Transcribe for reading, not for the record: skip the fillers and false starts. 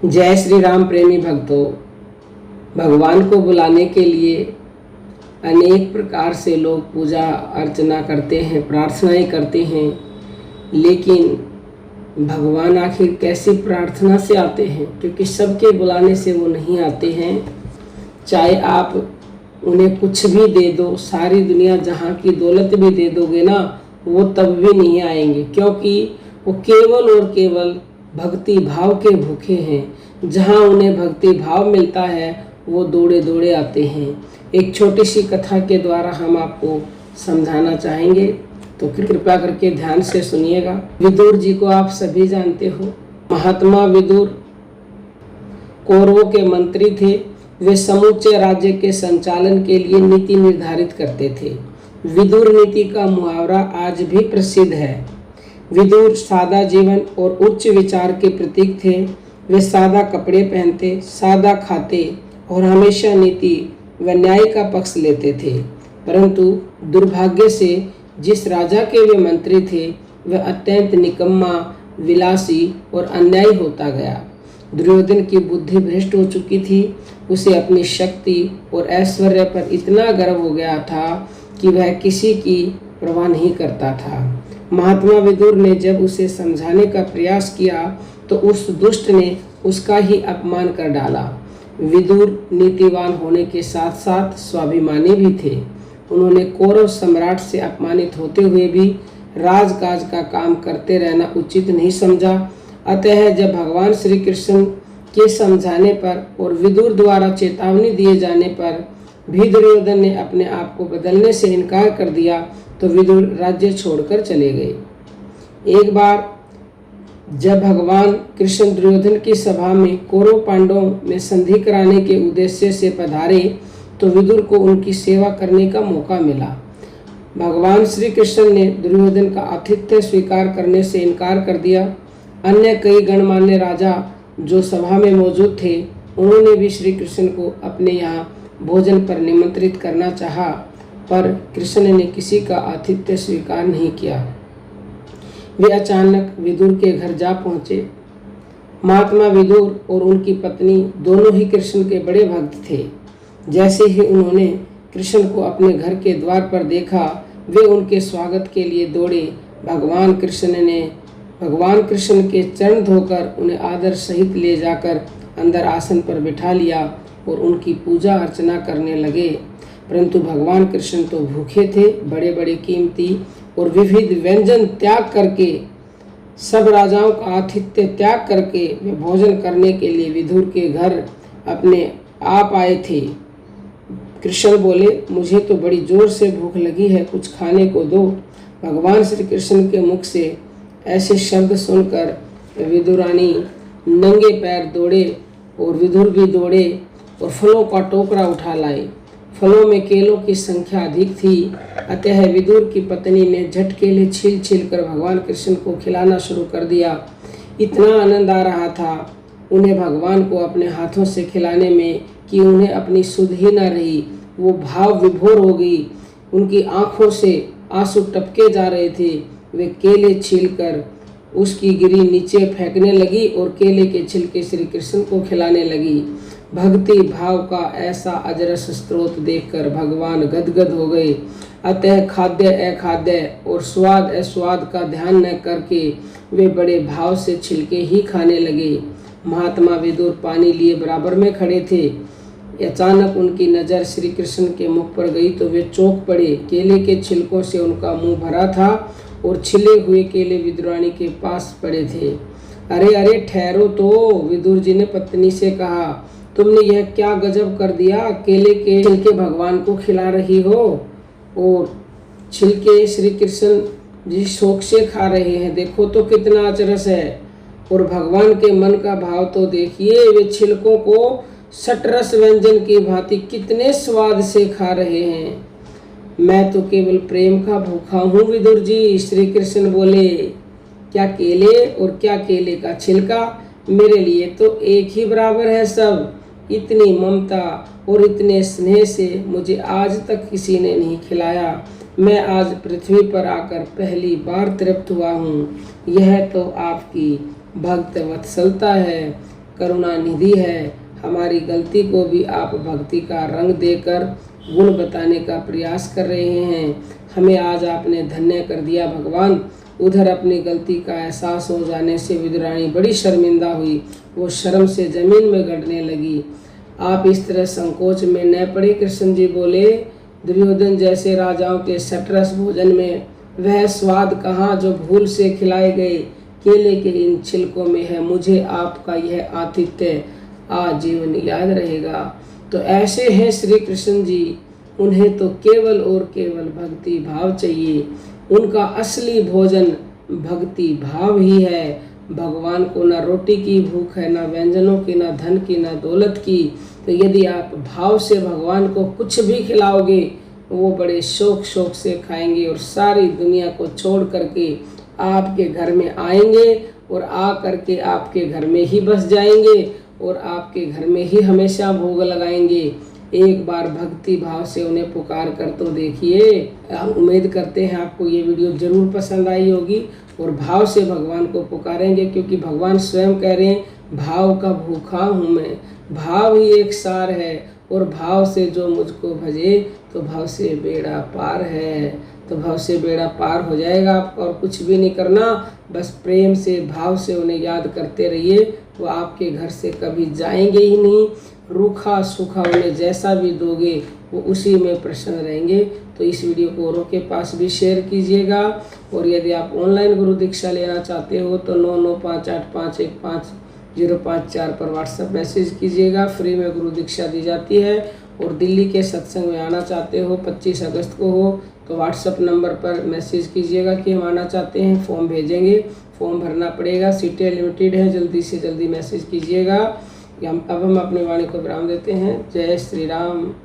जय श्री राम प्रेमी भक्तों। भगवान को बुलाने के लिए अनेक प्रकार से लोग पूजा अर्चना करते हैं, प्रार्थनाएं करते हैं, लेकिन भगवान आखिर कैसी प्रार्थना से आते हैं? क्योंकि सबके बुलाने से वो नहीं आते हैं। चाहे आप उन्हें कुछ भी दे दो, सारी दुनिया जहाँ की दौलत भी दे दोगे ना, वो तब भी नहीं आएंगे, क्योंकि वो केवल और केवल भक्ति भाव के भूखे हैं। जहाँ उन्हें भक्ति भाव मिलता है वो दौड़े दौड़े आते हैं। एक छोटी सी कथा के द्वारा हम आपको समझाना चाहेंगे, तो कृपया करके ध्यान से सुनिएगा। विदुर जी को आप सभी जानते हो। महात्मा विदुर कौरवों के मंत्री थे। वे समूचे राज्य के संचालन के लिए नीति निर्धारित करते थे। विदुर नीति का मुहावरा आज भी प्रसिद्ध है। विदुर सादा जीवन और उच्च विचार के प्रतीक थे। वे सादा कपड़े पहनते, सादा खाते और हमेशा नीति व न्याय का पक्ष लेते थे। परंतु दुर्भाग्य से जिस राजा के वे मंत्री थे वह अत्यंत निकम्मा, विलासी और अन्यायी होता गया। दुर्योधन की बुद्धि भ्रष्ट हो चुकी थी। उसे अपनी शक्ति और ऐश्वर्य पर इतना गर्व हो गया था कि वह किसी की परवाह नहीं करता था। महात्मा विदुर ने जब उसे समझाने का प्रयास किया तो उस दुष्ट ने उसका ही अपमान कर डाला। विदुर नीतिवान होने के साथ साथ स्वाभिमानी भी थे। उन्होंने कौरव सम्राट से अपमानित होते हुए भी राजकाज का काम करते रहना उचित नहीं समझा। अतः जब भगवान श्री कृष्ण के समझाने पर और विदुर द्वारा चेतावनी दिए जाने पर भी दुर्योधन ने अपने आप को बदलने से इनकार कर दिया तो विदुर राज्य छोड़कर चले गए। एक बार जब भगवान कृष्ण दुर्योधन की सभा में कौरव पांडवों में संधि कराने के उद्देश्य से पधारे तो विदुर को उनकी सेवा करने का मौका मिला। भगवान श्री कृष्ण ने दुर्योधन का आतिथ्य स्वीकार करने से इनकार कर दिया। अन्य कई गणमान्य राजा जो सभा में मौजूद थे, उन्होंने भी श्री कृष्ण को अपने यहाँ भोजन पर निमंत्रित करना चाहा, पर कृष्ण ने किसी का आतिथ्य स्वीकार नहीं किया। वे अचानक विदुर के घर जा पहुँचे। महात्मा विदुर और उनकी पत्नी दोनों ही कृष्ण के बड़े भक्त थे। जैसे ही उन्होंने कृष्ण को अपने घर के द्वार पर देखा, वे उनके स्वागत के लिए दौड़े। भगवान कृष्ण के चरण धोकर उन्हें आदर सहित ले जाकर अंदर आसन पर बिठा लिया और उनकी पूजा अर्चना करने लगे। परंतु भगवान कृष्ण तो भूखे थे। बड़े बड़े कीमती और विविध व्यंजन त्याग करके, सब राजाओं का आतिथ्य त्याग करके वे भोजन करने के लिए विदुर के घर अपने आप आए थे। कृष्ण बोले, मुझे तो बड़ी जोर से भूख लगी है, कुछ खाने को दो। भगवान श्री कृष्ण के मुख से ऐसे शब्द सुनकर विदुरानी नंगे पैर दौड़े और विदुर भी दौड़े और फलों का टोकरा उठा लाए। फलों में केलों की संख्या अधिक थी, अतः विदुर की पत्नी ने झट केले छील छील कर भगवान कृष्ण को खिलाना शुरू कर दिया। इतना आनंद आ रहा था उन्हें भगवान को अपने हाथों से खिलाने में कि उन्हें अपनी सुध ही न रही। वो भाव विभोर हो गई। उनकी आंखों से आंसू टपके जा रहे थे। वे केले छील कर उसकी गिरी नीचे फेंकने लगी और केले के छिलके श्री कृष्ण को खिलाने लगी। भक्ति भाव का ऐसा अजरस स्रोत देखकर भगवान गदगद हो गए। अतः खाद्य अखाद्य और स्वाद अस्वाद का ध्यान न करके वे बड़े भाव से छिलके ही खाने लगे। महात्मा विदुर पानी लिए बराबर में खड़े थे। अचानक उनकी नज़र श्री कृष्ण के मुख पर गई तो वे चौंक पड़े। केले के छिलकों से उनका मुंह भरा था और छिले हुए केले विदुरानी के पास पड़े थे। अरे अरे ठहरो तो, विदुर जी ने पत्नी से कहा, तुमने यह क्या गजब कर दिया? केले के छिलके भगवान को खिला रही हो और छिलके श्री कृष्ण जी शौक से खा रहे हैं। देखो तो कितना अचरज है। और भगवान के मन का भाव तो देखिए, वे छिलकों को सटरस व्यंजन की भांति कितने स्वाद से खा रहे हैं। मैं तो केवल प्रेम का भूखा हूँ विदुर जी। श्री कृष्ण बोले, क्या केले और क्या केले का छिलका, मेरे लिए तो एक ही बराबर है सब। इतनी ममता और इतने स्नेह से मुझे आज तक किसी ने नहीं खिलाया। मैं आज पृथ्वी पर आकर पहली बार तृप्त हुआ हूँ। यह तो आपकी भक्त वत्सलता है। करुणा निधि है। हमारी गलती को भी आप भक्ति का रंग देकर गुण बताने का प्रयास कर रहे हैं। हमें आज आपने धन्य कर दिया भगवान। उधर अपनी गलती का एहसास हो जाने से विदुरानी बड़ी शर्मिंदा हुई। वो शर्म से जमीन में गड़ने लगी। आप इस तरह संकोच में न पड़े। कृष्ण जी बोले, दुर्योधन जैसे राजाओं के सटरस भोजन में वह स्वाद कहाँ जो भूल से खिलाए गए केले के इन छिलकों में है। मुझे आपका यह आतिथ्य आजीवन याद रहेगा। तो ऐसे हैं श्री कृष्ण जी, उन्हें तो केवल और केवल भक्ति भाव चाहिए। उनका असली भोजन भक्ति भाव ही है। भगवान को ना रोटी की भूख है, ना व्यंजनों की, ना धन की, ना दौलत की। तो यदि आप भाव से भगवान को कुछ भी खिलाओगे, वो बड़े शौक से खाएंगे और सारी दुनिया को छोड़ करके आपके घर में आएंगे और आ करके आपके घर में ही बस जाएंगे और आपके घर में ही हमेशा भोग लगाएंगे। एक बार भक्ति भाव से उन्हें पुकार कर तो देखिए। हम उम्मीद करते हैं आपको ये वीडियो जरूर पसंद आई होगी और भाव से भगवान को पुकारेंगे, क्योंकि भगवान स्वयं कह रहे हैं, भाव का भूखा हूँ मैं। भाव ही एक सार है और भाव से जो मुझको भजे तो भाव से बेड़ा पार है। तो भाव से बेड़ा पार हो जाएगा आपका, और कुछ भी नहीं करना, बस प्रेम से भाव से उन्हें याद करते रहिए। वो आपके घर से कभी जाएंगे ही नहीं। रूखा सूखा उन्हें जैसा भी दोगे वो उसी में प्रसन्न रहेंगे। तो इस वीडियो को औरों के पास भी शेयर कीजिएगा। और यदि आप ऑनलाइन गुरु दीक्षा लेना चाहते हो तो 9958815054 पर व्हाट्सएप मैसेज कीजिएगा। फ्री में गुरु दीक्षा दी जाती है। और दिल्ली के सत्संग में आना चाहते हो, 25 अगस्त को हो, तो व्हाट्सएप नंबर पर मैसेज कीजिएगा कि हम आना चाहते हैं। फॉर्म भेजेंगे, फॉर्म भरना पड़ेगा, सीटें लिमिटेड है, जल्दी से जल्दी मैसेज कीजिएगा। अब हम अपनी वाणी को विराम देते हैं। जय श्री राम।